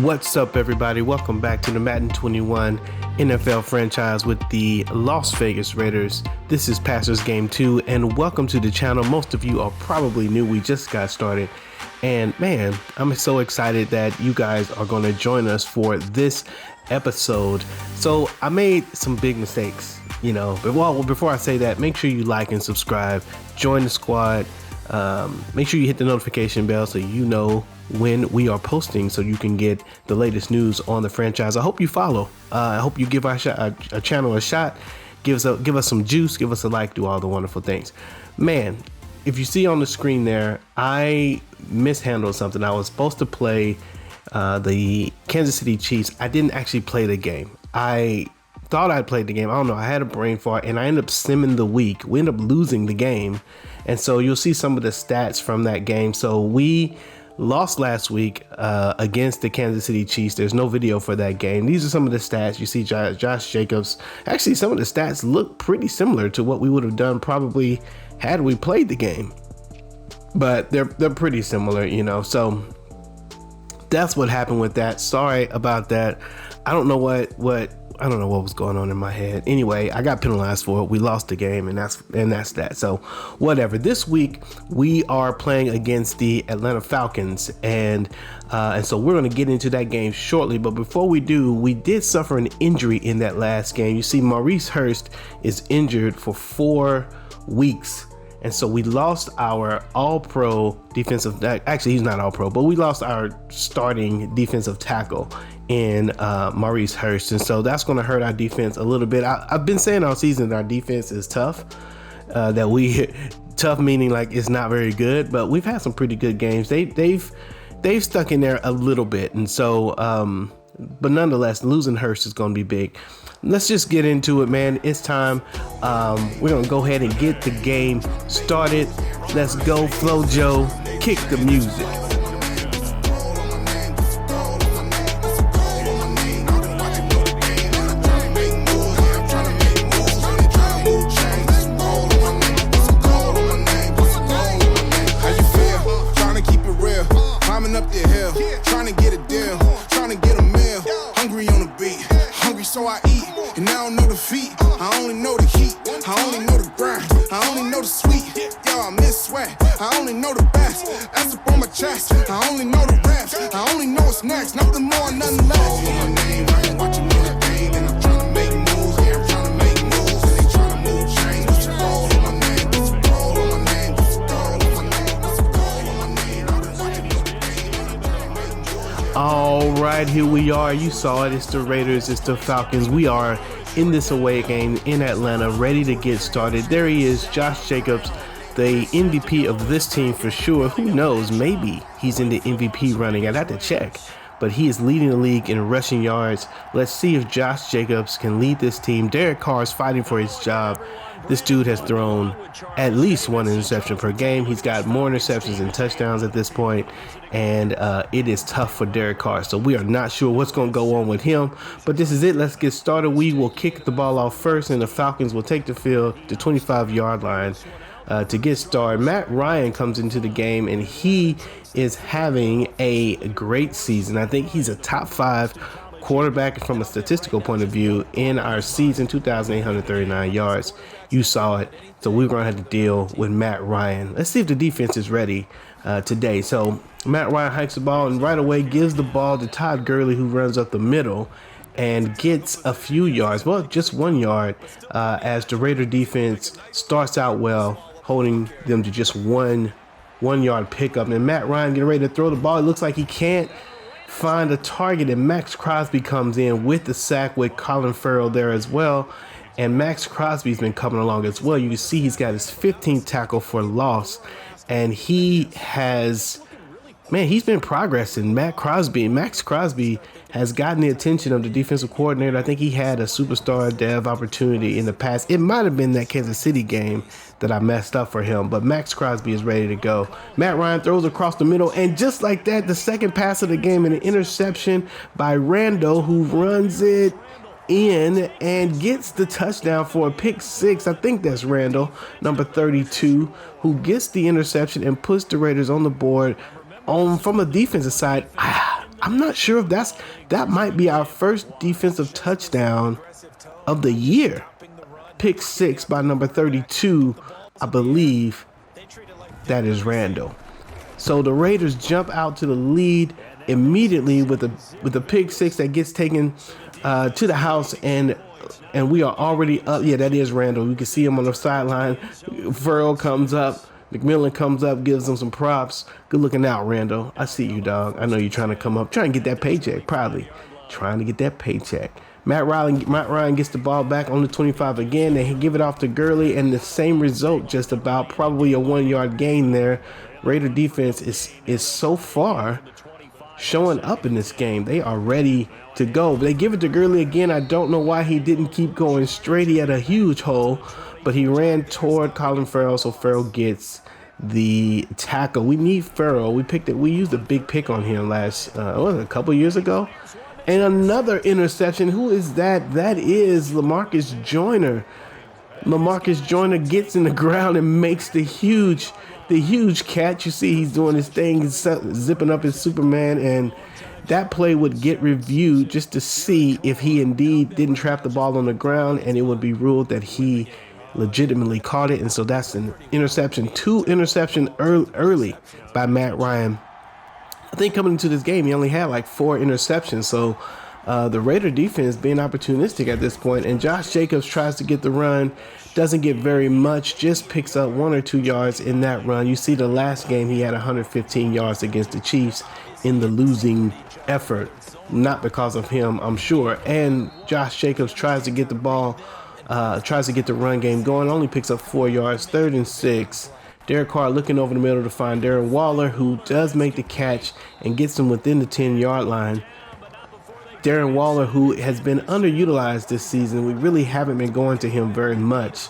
What's up, everybody? Welcome back to the Madden 21 NFL franchise with the Las Vegas Raiders. This is Passers Game 2, and welcome to the channel. Most of you are probably new. We just got started, and man, I'm so excited that you guys are going to join us for this episode. So I made some big mistakes, but before I say that, make sure you like and subscribe, join the squad. Make sure you hit the notification bell so you know when we are posting, so you can get the latest news on the franchise. I hope you follow. I hope you give our channel a shot. Give us some juice. Give us a like. Do all the wonderful things. Man, if you see on the screen there, I mishandled something. I was supposed to play the Kansas City Chiefs. I didn't actually play the game. I thought I played the game. I don't know. I had a brain fart, and I ended up simming the week. We ended up losing the game, and so you'll see some of the stats from that game. So we lost last week against the Kansas City Chiefs. There's no video for that game. These are some of the stats. You see Josh Jacobs. Actually, some of the stats look pretty similar to what we would have done probably had we played the game. But they're pretty similar, So that's what happened with that. Sorry about that. I don't know what was going on in my head. Anyway, I got penalized for it. We lost the game, and that's that. So whatever. This week we are playing against the Atlanta Falcons, and so we're going to get into that game shortly. But before we do, we did suffer an injury in that last game. You see, Maurice Hurst is injured for 4 weeks. And so we lost our all-pro defensive, actually he's not all-pro, but we lost our starting defensive tackle in Maurice Hurst. And so that's going to hurt our defense a little bit. I've been saying all season that our defense is tough, tough meaning like it's not very good, but we've had some pretty good games. They've stuck in there a little bit. And so, but nonetheless, losing Hurst is going to be big. Let's just get into it, man. It's time. We're going to go ahead and get the game started. Let's go, Flo Joe. Kick the music. So I eat, and I don't know the feet. I only know the heat. I only know the grind. I only know the sweet. Yo, I miss sweat. I only know the best. That's up on my chest. I only know the reps. I only know what's next. Nothing more, nothing less. All on my name, I ain't watching the game, and I'm trying to make moves. Yeah, I'm trying to make moves, and they trying to move chains. It's all on my name. It's all on my name. It's all on my name. It's all on my name. I've been watching the game, and I'm trying to make moves. All right, here we are. You saw it. It's the Raiders. It's the Falcons. We are in this away game in Atlanta, ready to get started. There he is, Josh Jacobs, the MVP of this team for sure. Who knows? Maybe he's in the MVP running. I'd have to check. But he is leading the league in rushing yards. Let's see if Josh Jacobs can lead this team. Derek Carr is fighting for his job. This dude has thrown at least 1 interception per game. He's got more interceptions than touchdowns at this point, and it is tough for Derek Carr. So we are not sure what's going to go on with him, but this is it. Let's get started. We will kick the ball off first, and the Falcons will take the field to 25-yard line to get started. Matt Ryan comes into the game, and he is having a great season. I think he's a top 5 quarterback from a statistical point of view in our season. 2,839 yards. You saw it. So we're going to have to deal with Matt Ryan. Let's see if the defense is ready today. So Matt Ryan hikes the ball and right away gives the ball to Todd Gurley, who runs up the middle and gets a few yards. Well, just 1 yard as the Raider defense starts out well, holding them to just one yard pickup. And Matt Ryan getting ready to throw the ball. It looks like he can't find a target, and Max Crosby comes in with the sack with Colin Farrell there as well. And Max Crosby's been coming along as well. You can see he's got his 15th tackle for loss, and he's been progressing. Max Crosby has gotten the attention of the defensive coordinator. I think he had a superstar dev opportunity in the past. It might have been that Kansas City game that I messed up for him, but Max Crosby is ready to go. Matt Ryan throws across the middle, and just like that, the second pass of the game, and an interception by Randall, who runs it in and gets the touchdown for a pick 6. I think that's Randall, number 32, who gets the interception and puts the Raiders on the board. From a defensive side, I'm not sure if that might be our first defensive touchdown of the year. Pick 6 by number 32, I believe that is Randall. So the Raiders jump out to the lead immediately with a pick 6 that gets taken to the house, and we are already up. Yeah, that is Randall. You can see him on the sideline. Farrell comes up. McMillan comes up, gives him some props. Good looking out, Randall. I see you, dog. I know you're trying to come up, trying to get that paycheck, probably. Trying to get that paycheck. Matt Ryan gets the ball back on the 25 again. They give it off to Gurley, and the same result, just about, probably a 1-yard gain there. Raider defense is so far showing up in this game. They are ready to go. They give it to Gurley again. I don't know why he didn't keep going straight. He had a huge hole, but he ran toward Colin Farrell, so Farrell gets the tackle. We need Farrell. We used a big pick on him a couple years ago. And another interception. Who is that? That is Lamarcus Joyner. Lamarcus Joyner gets in the ground and makes the huge catch. You see he's doing his thing, zipping up his Superman, and that play would get reviewed just to see if he indeed didn't trap the ball on the ground, and it would be ruled that he legitimately caught it. And so that's an interception. 2 interception early by Matt Ryan. I think coming into this game, he only had like 4 interceptions. So the Raider defense being opportunistic at this point, and Josh Jacobs tries to get the run, doesn't get very much, just picks up 1 or 2 yards in that run. You see the last game he had 115 yards against the Chiefs in the losing effort, not because of him, I'm sure. And Josh Jacobs tries to get the ball, tries to get the run game going, only picks up 4 yards, 3rd and 6. Derek Carr looking over the middle to find Darren Waller, who does make the catch and gets him within the 10-yard line. Darren Waller, who has been underutilized this season, we really haven't been going to him very much,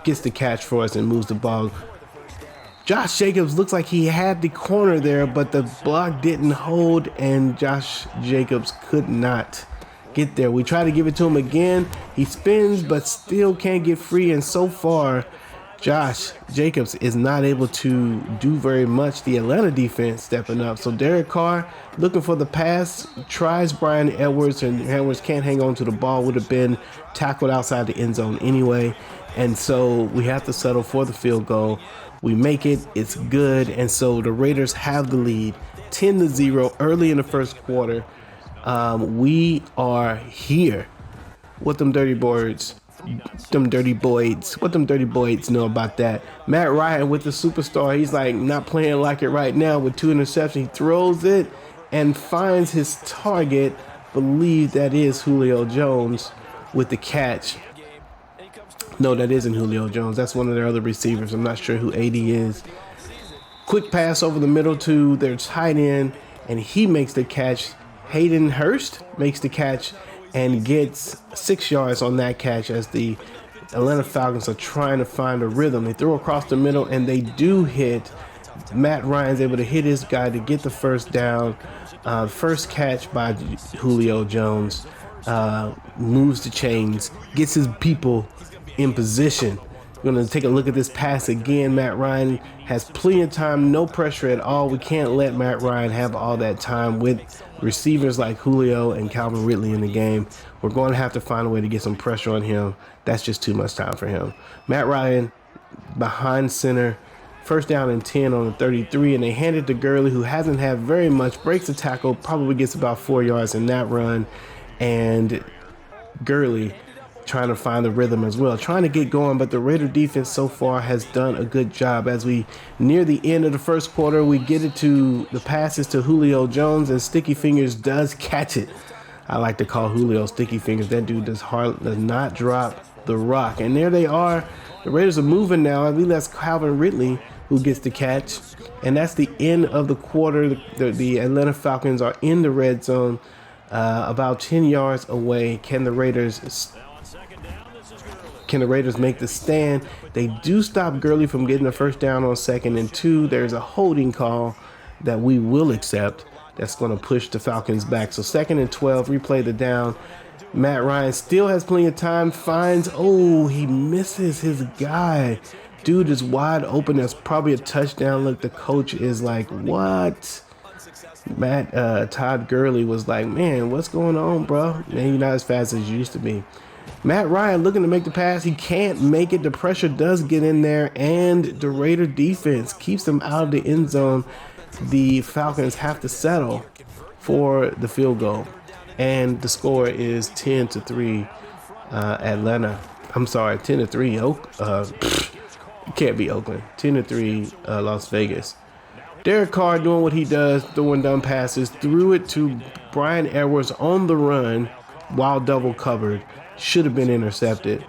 gets the catch for us and moves the ball. Josh Jacobs looks like he had the corner there, but the block didn't hold, and Josh Jacobs could not get there. We try to give it to him again. He spins, but still can't get free, and so far, Josh Jacobs is not able to do very much. The Atlanta defense stepping up. So Derek Carr looking for the pass, tries Brian Edwards, and Edwards can't hang on to the ball. Would have been tackled outside the end zone anyway. And so we have to settle for the field goal. We make it. It's good. And so the Raiders have the lead 10-0 early in the first quarter. We are here. What them dirty boys know about that? Matt Ryan with the superstar. He's like not playing like it right now with 2 interceptions. He throws it and finds his target. Believe that is Julio Jones with the catch. No, that isn't Julio Jones. That's one of their other receivers. I'm not sure who AD is. Quick pass over the middle to their tight end, and he makes the catch. Hayden Hurst makes the catch and gets 6 yards on that catch as the Atlanta Falcons are trying to find a rhythm. They throw across the middle, and they do hit. Matt Ryan's able to hit his guy to get the first down. First catch by Julio Jones. Moves the chains, gets his people in position. We're going to take a look at this pass again. Matt Ryan has plenty of time, no pressure at all. We can't let Matt Ryan have all that time with receivers like Julio and Calvin Ridley in the game. We're going to have to find a way to get some pressure on him. That's just too much time for him. Matt Ryan behind center, first down and 10 on the 33, and they hand it to Gurley, who hasn't had very much, breaks the tackle, probably gets about 4 yards in that run, and Gurley trying to find the rhythm as well, trying to get going, but the Raider defense so far has done a good job. As we near the end of the first quarter, we get it to the passes to Julio Jones, and Sticky Fingers does catch it. I like to call Julio Sticky Fingers. That dude does not drop the rock. And there they are. The Raiders are moving now. I believe that's Calvin Ridley who gets the catch. And that's the end of the quarter. The Atlanta Falcons are in the red zone, about 10 yards away. Can the Raiders make the stand? They do stop Gurley from getting the first down on 2nd and 2. There's a holding call that we will accept that's going to push the Falcons back. So 2nd and 12, replay the down. Matt Ryan still has plenty of time, he misses his guy. Dude is wide open. That's probably a touchdown. Look, the coach is like, what? Todd Gurley was like, man, what's going on, bro? Man, you're not as fast as you used to be. Matt Ryan looking to make the pass. He can't make it. The pressure does get in there, and the Raider defense keeps them out of the end zone. The Falcons have to settle for the field goal, and the score is 10-3 Atlanta. I'm sorry, 10-3 it can't be Oakland. 10-3 Las Vegas. Derek Carr doing what he does, throwing dumb passes, threw it to Brian Edwards on the run while double covered. Should have been intercepted.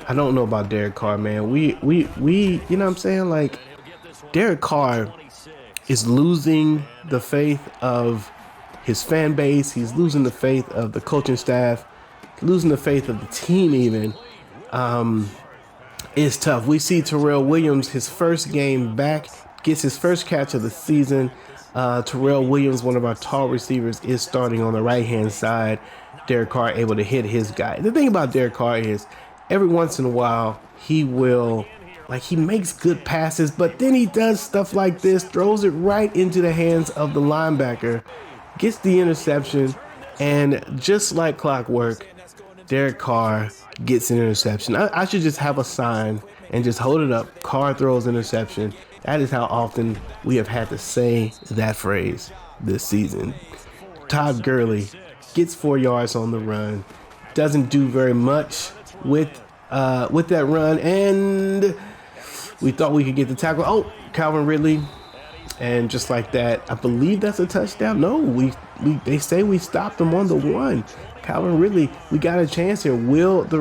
I don't know about Derek Carr, man. We you know what I'm saying? Like, Derek Carr is losing the faith of his fan base. He's losing the faith of the coaching staff, losing the faith of the team even. It's tough. We see Terrell Williams, his first game back, gets his first catch of the season. Terrell Williams, one of our tall receivers, is starting on the right-hand side. Derek Carr able to hit his guy. The thing about Derek Carr is every once in a while he makes good passes, but then he does stuff like this, throws it right into the hands of the linebacker, gets the interception, and just like clockwork, Derek Carr gets an interception. I should just have a sign and just hold it up. Carr throws interception. That is how often we have had to say that phrase this season. Todd Gurley gets 4 yards on the run, doesn't do very much with that run, and we thought we could get the tackle. Oh, Calvin Ridley, and just like that, I believe that's a touchdown. No, they say we stopped them on the 1. Calvin Ridley, we got a chance here. Can the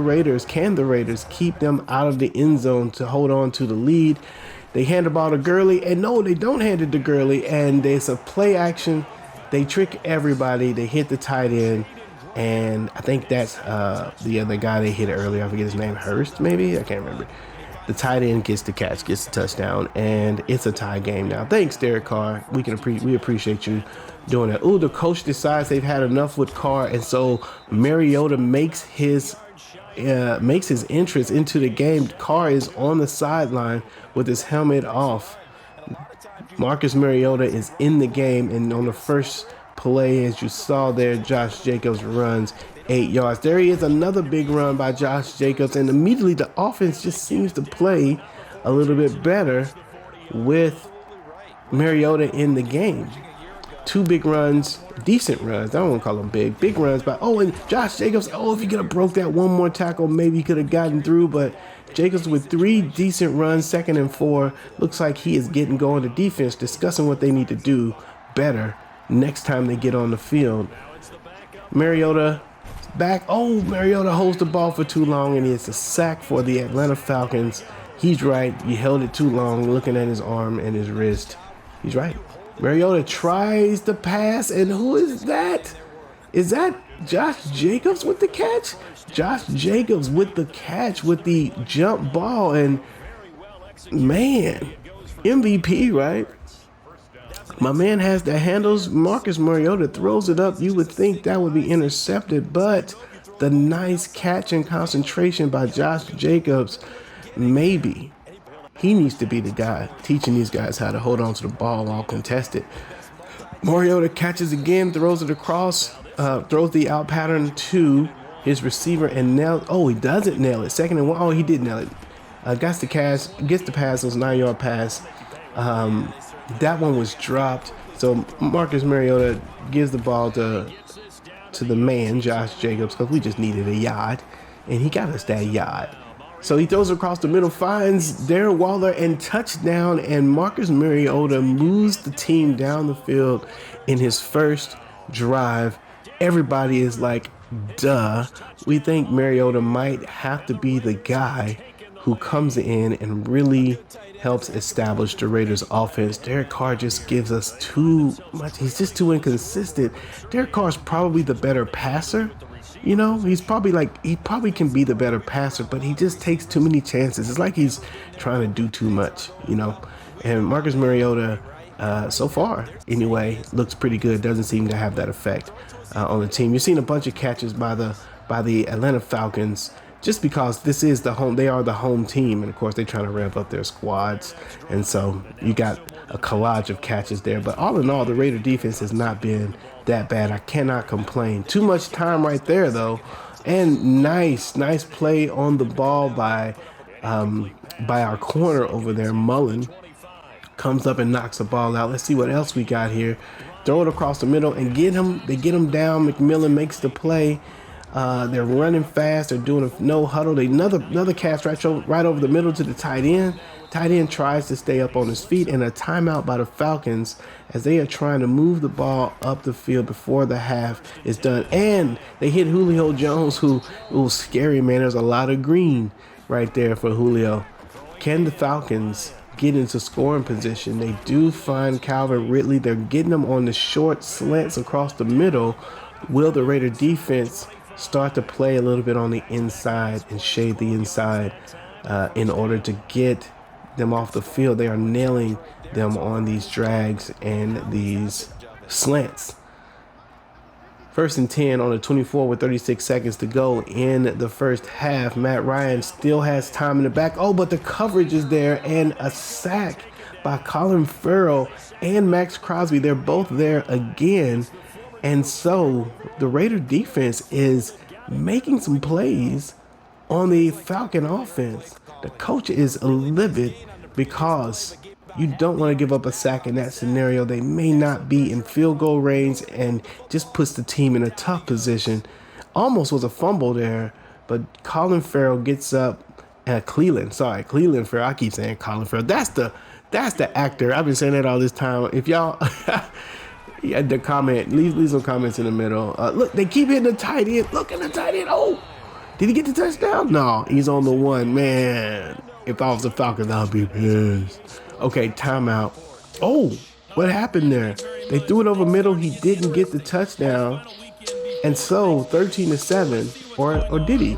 Raiders keep them out of the end zone to hold on to the lead? They hand the ball to Gurley, and no, they don't hand it to Gurley, and there's a play action. They trick everybody. They hit the tight end, and I think that's the other guy they hit earlier. I forget his name, Hurst maybe? I can't remember. The tight end gets the catch, gets the touchdown, and it's a tie game now. Thanks, Derek Carr. We appreciate you doing that. Ooh, the coach decides they've had enough with Carr, and so Mariota makes his entrance into the game. Carr is on the sideline with his helmet off. Marcus Mariota is in the game, and on the first play, as you saw there, Josh Jacobs runs 8 yards. There he is, another big run by Josh Jacobs, and immediately the offense just seems to play a little bit better with Mariota in the game. 2 big runs, decent runs. I don't want to call them big runs. But and Josh Jacobs, if he could have broke that one more tackle, maybe he could have gotten through. But Jacobs with 3 decent runs, 2nd and 4. Looks like he is getting going to defense, discussing what they need to do better next time they get on the field. Mariota back. Mariota holds the ball for too long, and it's a sack for the Atlanta Falcons. He's right. You held it too long, looking at his arm and his wrist. He's right. Mariota tries to pass, and who is that? Is that Josh Jacobs with the catch? Josh Jacobs with the catch with the jump ball, and man, MVP, right? My man has the handles. Marcus Mariota throws it up. You would think that would be intercepted, but the nice catch and concentration by Josh Jacobs, maybe. He needs to be the guy teaching these guys how to hold on to the ball all contested. Mariota catches again, throws it across, throws the out pattern to his receiver and nails. He doesn't nail it. 2nd and 1. He did nail it. Gets the pass, those 9-yard pass. That one was dropped. So Marcus Mariota gives the ball to the man, Josh Jacobs, because we just needed a yard, and he got us that yard. So he throws across the middle, finds Darren Waller, and touchdown, and Marcus Mariota moves the team down the field in his first drive. Everybody is like, duh. We think Mariota might have to be the guy who comes in and really helps establish the Raiders offense. Derek Carr just gives us too much. He's just too inconsistent. Derek Carr is probably the better passer. He probably can be the better passer, but he just takes too many chances. It's like he's trying to do too much, And Marcus Mariota, so far anyway, looks pretty good. Doesn't seem to have that effect on the team. You've seen a bunch of catches by the Atlanta Falcons, just because this is the home. They are the home team, and of course they're trying to ramp up their squads. And so you got a collage of catches there. But all in all, the Raider defense has not been that bad. I cannot complain. Too much time right there, though. And nice play on the ball by our corner over there, Mullen. Comes up and knocks the ball out. Let's see what else we got here. Throw it across the middle and get him. They get him down. McMillan makes the play. They're running fast. They're doing a no huddle. Another catch right over the middle to the tight end. Tight end tries to stay up on his feet, and a timeout by the Falcons as they are trying to move the ball up the field before the half is done. And they hit Julio Jones, who was scary, man. There's a lot of green right there for Julio. Can the Falcons get into scoring position? They do find Calvin Ridley. They're getting them on the short slants across the middle. Will the Raider defense start to play a little bit on the inside and shade the inside in order to get them off the field? They are nailing them on these drags and these slants. 1st and 10 on the 24 with 36 seconds to go in the first half. Matt Ryan still has time in the back. Oh, but the coverage is there, and a sack by Colin Farrell and Max Crosby. They're both there again. And so the Raider defense is making some plays on the Falcon offense. The coach is livid because you don't want to give up a sack in that scenario. They may not be in field goal range and just puts the team in a tough position. Almost was a fumble there, but Colin Farrell gets up. Cleveland Farrell. I keep saying Colin Farrell. That's the actor. I've been saying that all this time. If y'all the comment, leave some comments in the middle. Look, they keep hitting the tight end. Look at the tight end. Oh, did he get the touchdown? No, he's on the one. Man, if I was the Falcons, I'd be pissed. Okay, timeout. Oh, what happened there? They threw it over middle. He didn't get the touchdown. And so 13-7, or did he?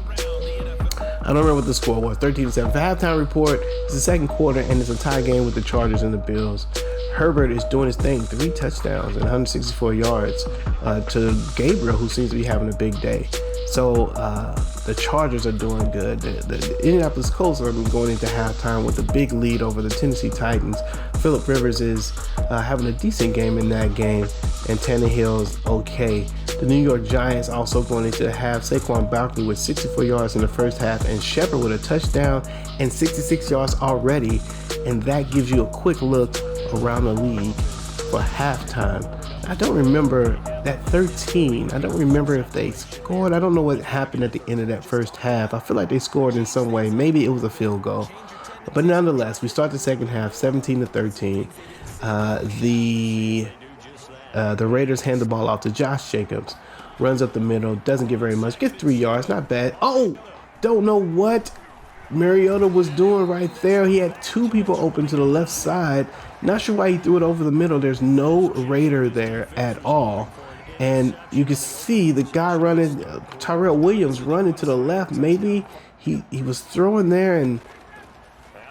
I don't remember what the score was. 13-7. For halftime report, it's the second quarter, and it's a tie game with the Chargers and the Bills. Herbert is doing his thing. 3 touchdowns and 164 yards to Gabriel, who seems to be having a big day. So the Chargers are doing good. The Indianapolis Colts are going into halftime with a big lead over the Tennessee Titans. Phillip Rivers is having a decent game in that game, and Tannehill's okay. The New York Giants also going into half. Saquon Barkley with 64 yards in the first half, and Shepard with a touchdown and 66 yards already. And that gives you a quick look around the league for halftime. I don't remember that 13. I don't remember if they scored. I don't know what happened at the end of that first half. I feel like they scored in some way. Maybe it was a field goal. But nonetheless, we start the second half 17-13. The Raiders hand the ball off to Josh Jacobs. Runs up the middle. Doesn't get very much. Gets 3 yards. Not bad. Oh, don't know what Mariotta was doing right there. He had 2 people open to the left side. Not sure why he threw it over the middle. There's no Raider there at all. And you can see the guy running, Tyrell Williams running to the left. Maybe he was throwing there, and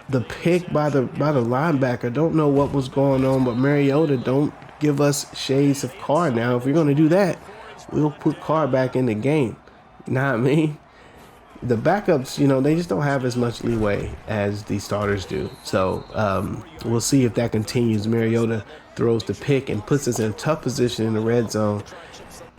the pick by the linebacker. Don't know what was going on, but Mariota, don't give us shades of Carr now. If you're going to do that, we'll put Carr back in the game. You know what I mean? The backups, they just don't have as much leeway as the starters do. So we'll see if that continues. Mariota throws the pick and puts us in a tough position in the red zone.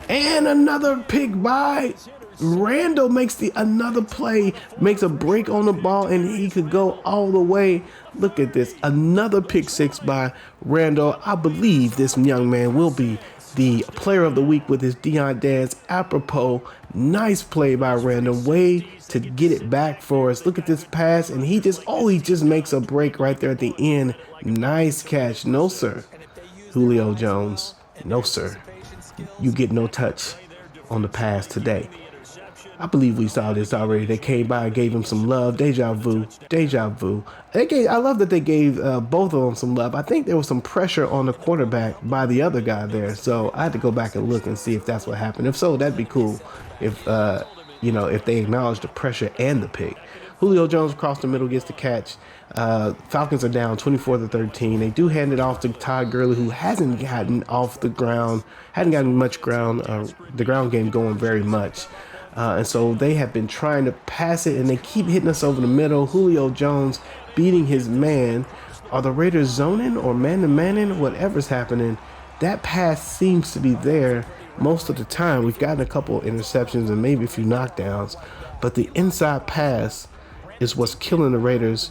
And another pick by Randall makes another play, makes a break on the ball, and he could go all the way. Look at this. Another pick 6 by Randall. I believe this young man will be the player of the week with his Deion dance. Apropos, nice play by Randall. Way to get it back for us. Look at this pass, and he just makes a break right there at the end. Nice catch. No, sir. Julio Jones. No, sir. You get no touch on the pass today. I believe we saw this already. They came by and gave him some love. Deja vu. I love that they gave both of them some love. I think there was some pressure on the quarterback by the other guy there. So I had to go back and look and see if that's what happened. If so, that'd be cool. If they acknowledge the pressure and the pick. Julio Jones across the middle gets the catch. Falcons are down 24-13. They do hand it off to Todd Gurley, who hasn't gotten off the ground, the ground game going very much. And so they have been trying to pass it, and they keep hitting us over the middle. Julio Jones beating his man Are the Raiders zoning or man-to-manning? Whatever's happening, that pass seems to be there most of the time. We've gotten a couple of interceptions and maybe a few knockdowns, but the inside pass is what's killing the Raiders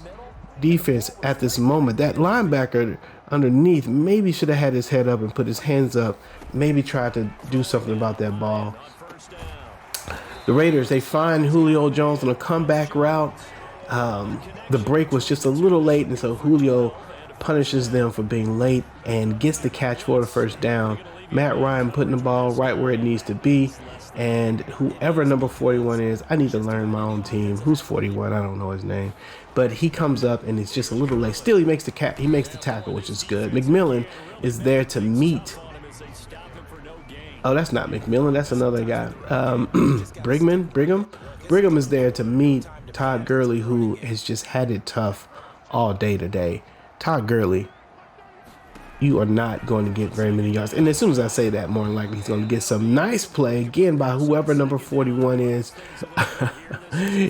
defense at this moment. That linebacker underneath maybe should have had his head up and put his hands up, maybe tried to do something about that ball. The Raiders, they find Julio Jones on a comeback route. The break was just a little late, and so Julio punishes them for being late and gets the catch for the first down. Matt Ryan putting the ball right where it needs to be, and whoever number 41 is, I need to learn my own team. Who's 41? I don't know his name, but he comes up and it's just a little late. Still, he makes the tackle, which is good. McMillan is there to meet. Oh, that's not McMillan. That's another guy. Brigham is there to meet Todd Gurley, who has just had it tough all day today. Todd Gurley, you are not going to get very many yards. And as soon as I say that, more than likely he's going to get some nice play again by whoever number 41 is.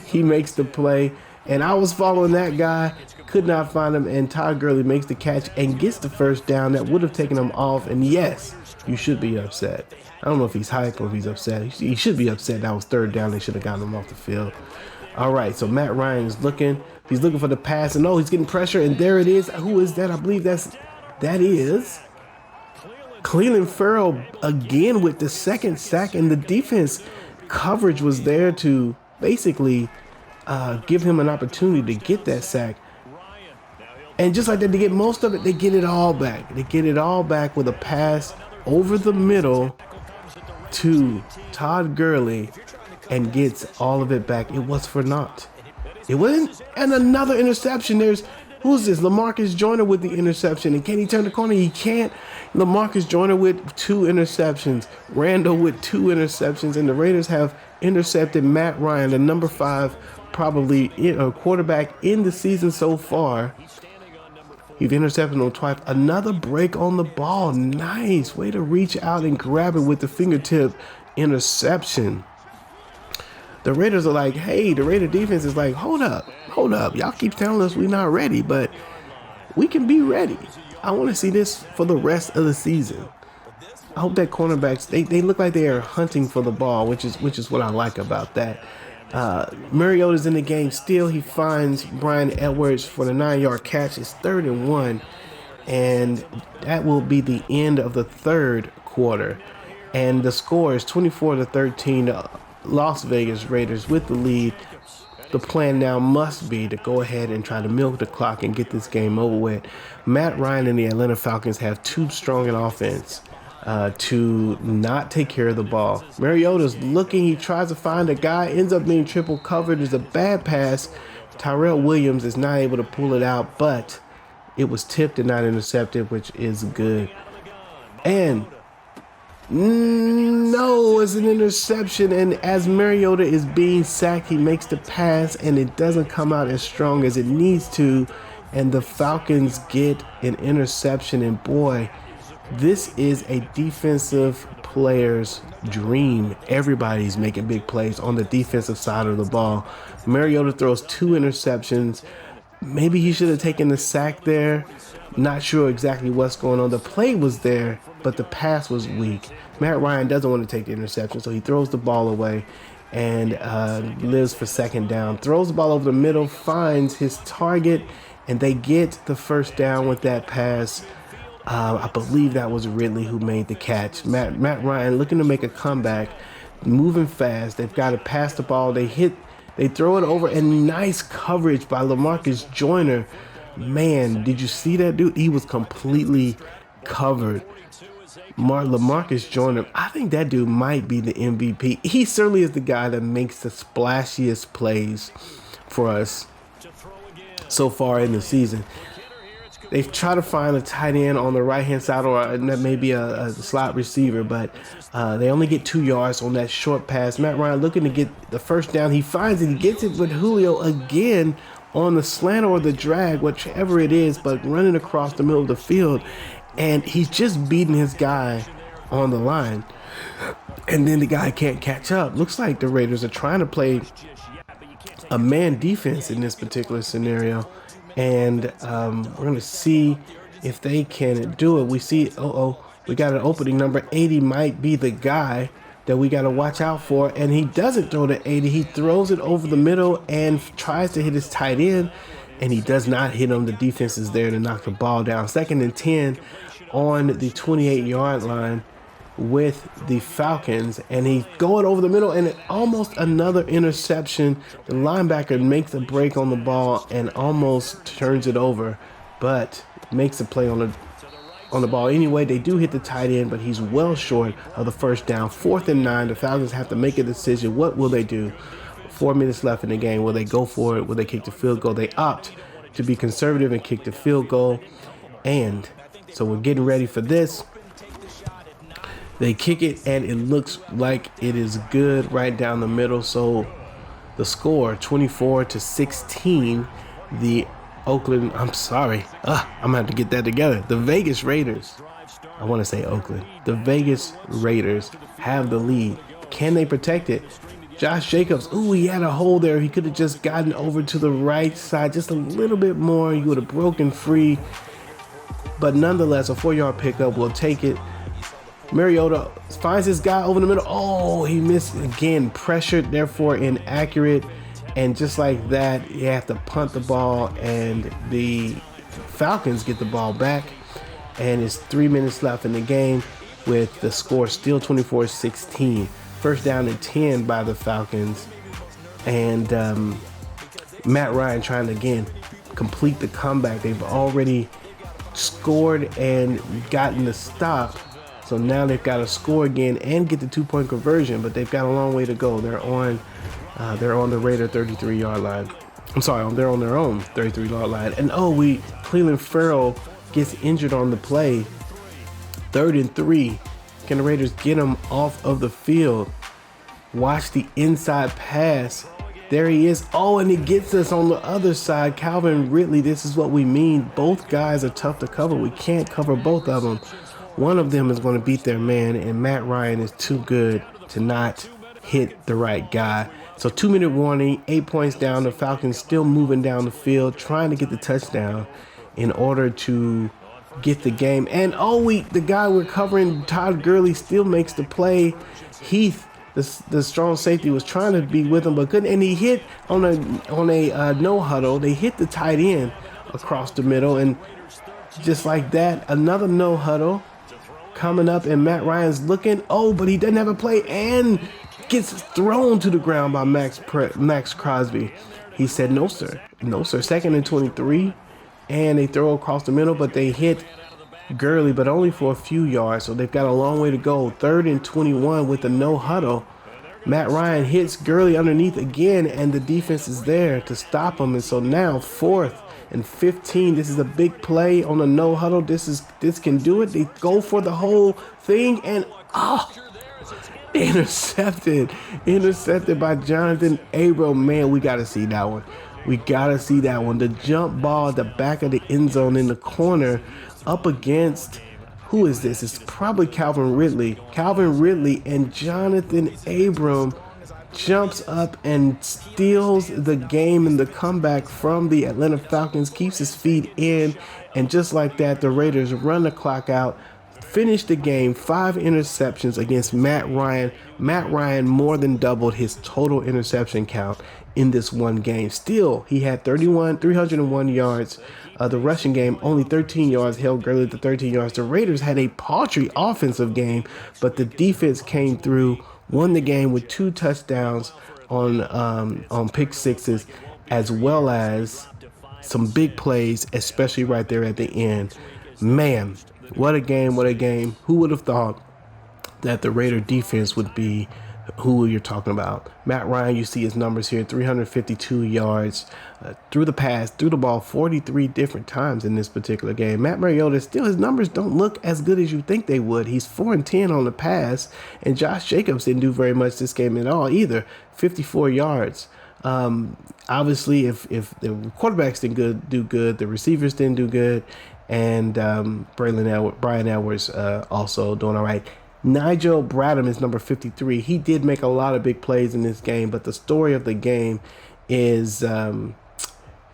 He makes the play, and I was following that guy, could not find him, and Todd Gurley makes the catch and gets the first down that would have taken him off. And yes, you should be upset. I don't know if he's hyped or if he's upset. He should be upset. That was third down. They should have gotten him off the field. All right, so Matt Ryan is looking. He's looking for the pass, and he's getting pressure, and there it is. Who is that? I believe that is Cleveland Farrell again with the second sack, and the defense coverage was there to basically give him an opportunity to get that sack. And just like that, they get most of it, they get it all back. They get it all back with a pass over the middle to Todd Gurley and gets all of it back. It was for naught. It wasn't. And another interception. Who's this? LaMarcus Joyner with the interception. And can he turn the corner? He can't. LaMarcus Joyner with 2 interceptions. Randall with 2 interceptions. And the Raiders have intercepted Matt Ryan, the number 5, probably quarterback in the season so far. You've intercepted him twice. Another break on the ball. Nice. Way to reach out and grab it with the fingertip. Interception. The Raiders are like, hey, the Raider defense is like, hold up. Y'all keep telling us we're not ready, but we can be ready. I want to see this for the rest of the season. I hope that cornerbacks, they look like they are hunting for the ball, which is what I like about that. Mariotta's in the game still. He finds Brian Edwards for the 9-yard catch. It's 3rd and 1, and that will be the end of the third quarter. And the score is 24-13. Las Vegas Raiders with the lead. The plan now must be to go ahead and try to milk the clock and get this game over with. Matt Ryan and the Atlanta Falcons have too strong an offense to not take care of the ball. Mariotta's looking. He tries to find a guy, ends up being triple covered. It's a bad pass. Tyrell Williams is not able to pull it out, but it was tipped and not intercepted, which is good. And no, it's an interception, and as Mariota is being sacked, he makes the pass, and it doesn't come out as strong as it needs to, and the Falcons get an interception. And boy, this is a defensive player's dream. Everybody's making big plays on the defensive side of the ball. Mariota throws 2 interceptions. Maybe he should have taken the sack there. Not sure exactly what's going on. The play was there, but the pass was weak. Matt Ryan doesn't want to take the interception, so he throws the ball away and lives for 2nd down. Throws the ball over the middle, finds his target, and they get the first down with that pass. I believe that was Ridley who made the catch. Matt Ryan looking to make a comeback, moving fast. They've got to pass the ball. They throw it over, and nice coverage by LaMarcus Joyner. Man, did you see that dude? He was completely covered. LaMarcus Joyner, I think that dude might be the MVP. He certainly is the guy that makes the splashiest plays for us so far in the season. They've tried to find a tight end on the right-hand side, or that may be a slot receiver, but they only get 2 yards on that short pass. Matt Ryan looking to get the first down. He finds it. He gets it with Julio again on the slant or the drag, whichever it is, but running across the middle of the field. And he's just beating his guy on the line. And then the guy can't catch up. Looks like the Raiders are trying to play a man defense in this particular scenario. and we're going to see if they can do it. We see, we got an opening. Number 80 might be the guy that we got to watch out for, and he doesn't throw to 80. He throws it over the middle and tries to hit his tight end, and he does not hit him. The defense is there to knock the ball down. 2nd and 10 on the 28-yard line with the Falcons, and he's going over the middle, and almost another interception. The linebacker makes a break on the ball and almost turns it over, but makes a play on the ball anyway. They do hit the tight end, but he's well short of the first down. 4th and 9. The Falcons have to make a decision. What will they do? 4 minutes left in the game. Will they go for it? Will they kick the field goal? They opt to be conservative and kick the field goal. And so we're getting ready for this. They kick it, and it looks like it is good right down the middle. So the score, 24-16, the Oakland, I'm gonna have to get that together. The Vegas Raiders, I want to say Oakland. The Vegas Raiders have the lead. Can they protect it? Josh Jacobs, he had a hole there. He could have just gotten over to the right side just a little bit more. He would have broken free. But nonetheless, a 4-yard pickup will take it. Mariotta finds his guy over the middle. He missed again, pressured, therefore inaccurate. And just like that, you have to punt the ball, and the Falcons get the ball back. And it's 3 minutes left in the game with the score still 24-16. First down and 10 by the Falcons. And Matt Ryan trying to, again, complete the comeback. They've already scored and gotten the stop. So now they've got to score again and get the 2-point conversion, but they've got a long way to go. They're on the Raider 33-yard line. They're on their own 33-yard line. And Cleveland Farrell gets injured on the play. 3rd and 3. Can the Raiders get him off of the field? Watch the inside pass. There he is. And he gets us on the other side. Calvin Ridley, this is what we mean. Both guys are tough to cover. We can't cover both of them. One of them is going to beat their man, and Matt Ryan is too good to not hit the right guy. So 2-minute warning, 8 points down. The Falcons still moving down the field, trying to get the touchdown in order to get the game. And the guy we're covering, Todd Gurley, still makes the play. Heath, the strong safety, was trying to be with him but couldn't, and he hit on a no huddle. They hit the tight end across the middle, and just like that, another no huddle coming up, and Matt Ryan's looking, but he doesn't have a play and gets thrown to the ground by Max Crosby. He said, no, sir. 2nd and 23, and they throw across the middle, but they hit Gurley, but only for a few yards, so they've got a long way to go. 3rd and 21 with the no huddle. Matt Ryan hits Gurley underneath again, and the defense is there to stop him, and so now 4th and 15. This is a big play on a no huddle. This can do it. They go for the whole thing, and intercepted by Jonathan Abram. Man, we got to see that one. The jump ball at the back of the end zone in the corner up against, who is this? It's probably Calvin Ridley, and Jonathan Abram jumps up and steals the game and the comeback from the Atlanta Falcons, keeps his feet in, and just like that, the Raiders run the clock out, finish the game. 5 interceptions against Matt Ryan. Matt Ryan more than doubled his total interception count in this one game. Still, he had 301 yards. The rushing game, only 13 yards, held Gurley to 13 yards. The Raiders had a paltry offensive game, but the defense came through, won the game with 2 touchdowns on pick sixes, as well as some big plays, especially right there at the end. Man, what a game. Who would have thought that the Raider defense would be who you're talking about? Matt Ryan, you see his numbers here, 352 yards, threw the ball 43 different times in this particular game. Matt Mariotta, still his numbers don't look as good as you think they would. He's 4-10 on the pass, and Josh Jacobs didn't do very much this game at all either, 54 yards. Obviously, if the quarterbacks didn't do good, the receivers didn't do good, and Brian Edwards also doing all right. Nigel Bradham is number 53. He did make a lot of big plays in this game, but the story of the game is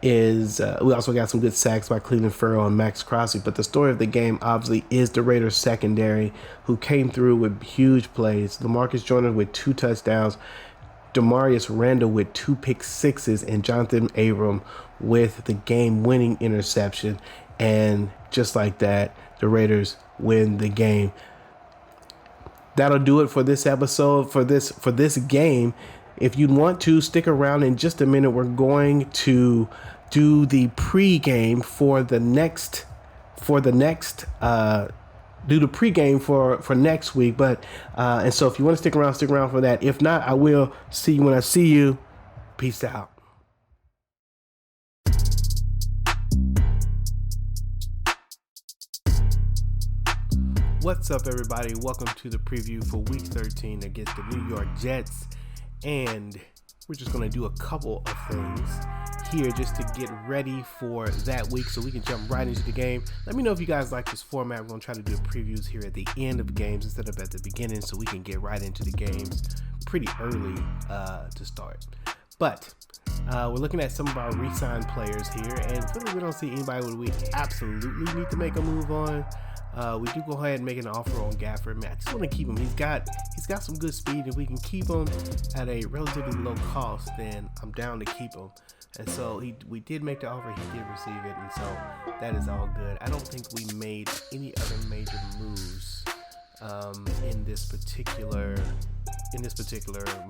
is we also got some good sacks by Cleveland Farrell and Max Crosby. But the story of the game obviously is the Raiders secondary, who came through with huge plays. LaMarcus Joyner with 2 touchdowns, Demarius Randall with 2 pick sixes, and Jonathan Abram with the game-winning interception. And just like that, the Raiders win the game. That'll do it for this episode, for this game. If you want to stick around in just a minute, we're going to do the pregame for next week. But and so if you want to stick around for that. If not, I will see you when I see you. Peace out. What's up, everybody? Welcome to the preview for Week 13 against the New York Jets. And we're just going to do a couple of things here just to get ready for that week so we can jump right into the game. Let me know if you guys like this format. We're going to try to do the previews here at the end of games instead of at the beginning so we can get right into the games pretty early to start. But we're looking at some of our re-signed players here, and really we don't see anybody who we absolutely need to make a move on. We do go ahead and make an offer on Gafford. Man, I just want to keep him. He's got some good speed. If we can keep him at a relatively low cost, then I'm down to keep him. And so we did make the offer. He did receive it, and so that is all good. I don't think we made any other major moves in this particular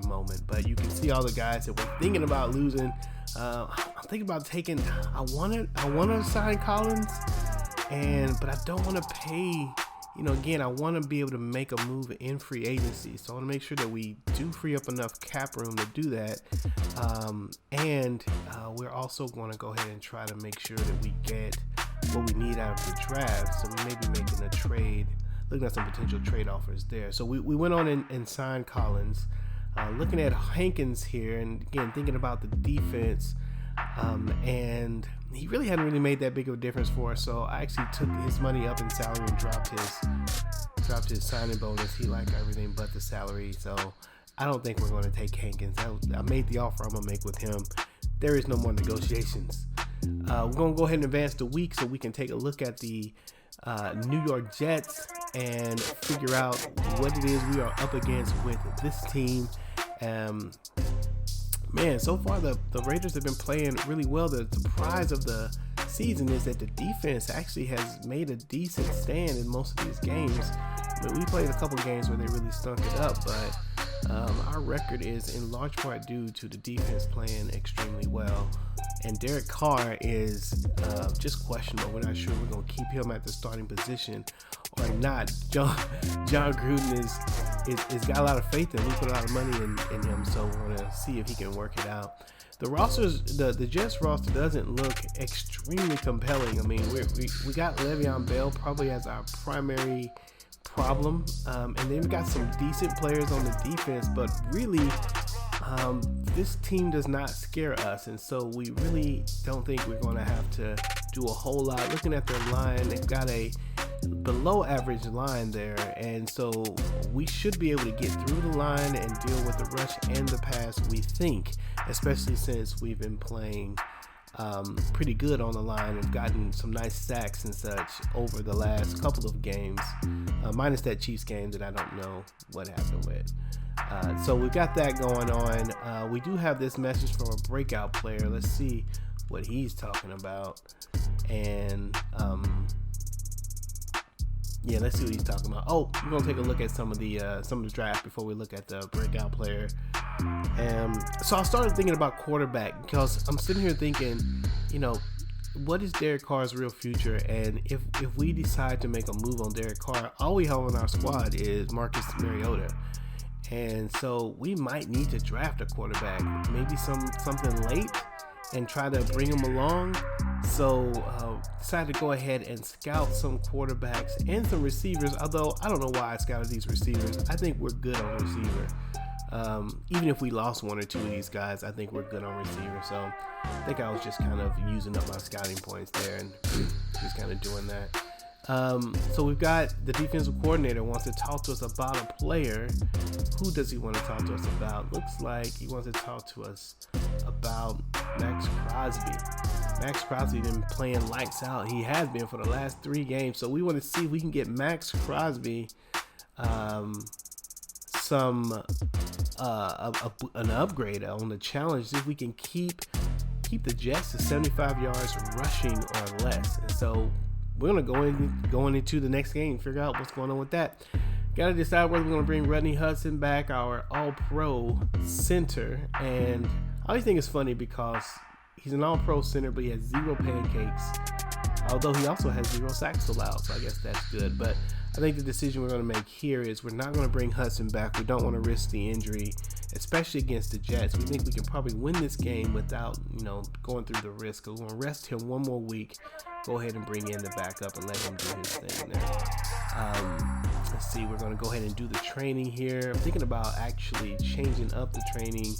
moment. But you can see all the guys that we're thinking about losing. I'm thinking about taking. I want to sign Collins. But I don't want to pay, again, I want to be able to make a move in free agency. So I want to make sure that we do free up enough cap room to do that. We're also going to go ahead and try to make sure that we get what we need out of the draft. So we may be making a trade, looking at some potential trade offers there. So we went on and signed Collins. Looking at Hankins here, and again, thinking about the defense, and he really hadn't really made that big of a difference for us. So I actually took his money up in salary and dropped his signing bonus. He liked everything but the salary. So I don't think we're going to take Hankins. I made the offer I'm going to make with him. There is no more negotiations. We're going to go ahead and advance the week so we can take a look at the New York Jets and figure out what it is we are up against with this team. Man, so far the Raiders have been playing really well. The surprise of the season is that the defense actually has made a decent stand in most of these games. I mean, we played a couple games where they really stunk it up, but our record is in large part due to the defense playing extremely well. And Derek Carr is just questionable. We're not sure we're going to keep him at the starting position or not. John Gruden is got a lot of faith in him. We put a lot of money in him, so we're going to see if he can work it out. The Jets roster doesn't look extremely compelling. I mean, we got Le'Veon Bell probably as our primary problem, and then we got some decent players on the defense, but really this team does not scare us, and so we really don't think we're going to have to do a whole lot. Looking at their line, they've got a below average line there, and so we should be able to get through the line and deal with the rush and the pass, we think, especially since we've been playing pretty good on the line. We've gotten some nice sacks and such over the last couple of games, minus that Chiefs game that I don't know what happened with. So we've got that going on. We do have this message from a breakout player. Let's see what he's talking about. And let's see what he's talking about. Oh, we're gonna take a look at some of the draft before we look at the breakout player. So I started thinking about quarterback because I'm sitting here thinking, what is Derek Carr's real future? And if we decide to make a move on Derek Carr, all we have on our squad is Marcus Mariota. And so we might need to draft a quarterback, maybe something late, and try to bring him along. So decided to go ahead and scout some quarterbacks and some receivers, although I don't know why I scouted these receivers. I think we're good on receiver. Even if we lost one or two of these guys, I think we're good on receiver. So I think I was just kind of using up my scouting points there and just kind of doing that. So we've got the defensive coordinator wants to talk to us about a player. Who does he want to talk to us about? Looks like he wants to talk to us about Max Crosby. Max Crosby been playing lights out. He has been for the last 3 games. So we want to see if we can get Max Crosby an upgrade on the challenge. See if we can keep the Jets to 75 yards rushing or less. And so we're going into the next game, figure out what's going on with that. Got to decide whether we're going to bring Rodney Hudson back, our all-pro center. And I always think it's funny because he's an all-pro center, but he has 0 pancakes. Although he also has 0 sacks allowed, so I guess that's good. But I think the decision we're going to make here is we're not going to bring Hudson back. We don't want to risk the injury, especially against the Jets. We think we can probably win this game without, going through the risk. We're going to rest him 1 more week. Go ahead and bring in the backup and let him do his thing there. Let's see. We're going to go ahead and do the training here. I'm thinking about actually changing up the training.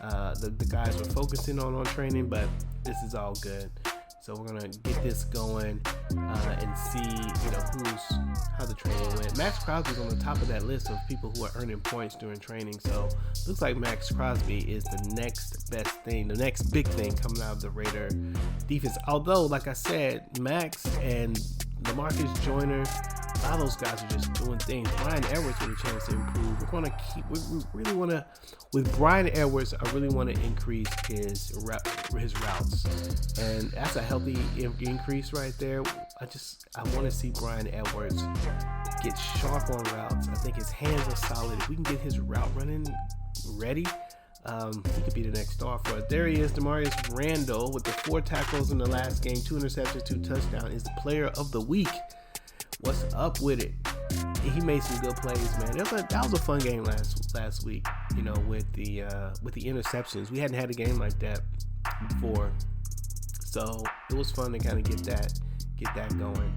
The guys we're focusing on training, but this is all good. So we're gonna get this going and see, how the training went. Max Crosby's on the top of that list of people who are earning points during training. So looks like Max Crosby is the next best thing, the next big thing coming out of the Raider defense. Although, like I said, Max and LaMarcus Joyner, a lot of those guys are just doing things. Brian Edwards with a chance to improve. We really want to, with Brian Edwards, I really want to increase his routes. And that's a healthy increase right there. I want to see Brian Edwards get sharp on routes. I think his hands are solid. If we can get his route running ready, he could be the next star for it. There he is, Demarius Randall, with the 4 tackles in the last game, 2 interceptions, 2 touchdowns, is the player of the week. What's up with it? He made some good plays, man. That was a fun game last week, with the interceptions. We hadn't had a game like that before, so it was fun to kind of get that going.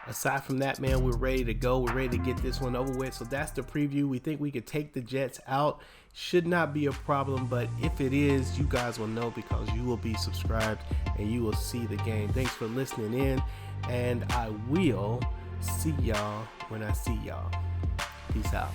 Aside from that, man, we're ready to go. We're ready to get this one over with. So that's the preview. We think we could take the Jets out. Should not be a problem, but if it is, you guys will know because you will be subscribed and you will see the game. Thanks for listening in, and I will see y'all when I see y'all. Peace out.